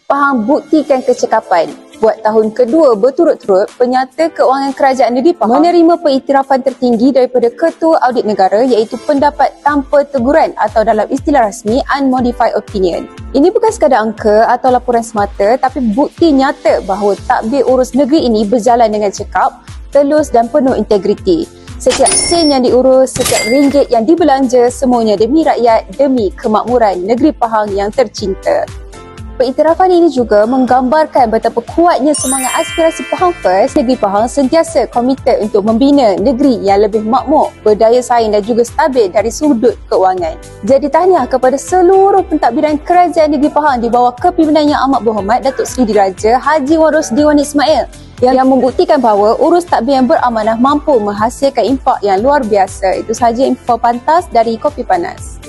Pahang buktikan kecekapan. Buat tahun kedua berturut-turut, Penyata Keuangan Kerajaan Negeri Pahang menerima pengiktirafan tertinggi daripada Ketua Audit Negara iaitu pendapat tanpa teguran atau dalam istilah rasmi unmodified opinion. Ini bukan sekadar angka atau laporan semata tapi bukti nyata bahawa tadbir urus negeri ini berjalan dengan cekap, telus dan penuh integriti. Setiap sen yang diurus, setiap ringgit yang dibelanja, semuanya demi rakyat, demi kemakmuran negeri Pahang yang tercinta. Pengiktirafan ini juga menggambarkan betapa kuatnya semangat aspirasi Pahang First. Negeri Pahang sentiasa komited untuk membina negeri yang lebih makmur, berdaya saing dan juga stabil dari sudut keuangan. Jadi tahniah kepada seluruh pentadbiran Kerajaan Negeri Pahang di bawah kepimpinan Yang Amat Berhormat Datuk Seri Diraja Haji Wan Rosli Wan Ismail yang membuktikan bahawa urus tadbir yang beramanah mampu menghasilkan impak yang luar biasa. Itu sahaja info pantas dari Kopi Panas.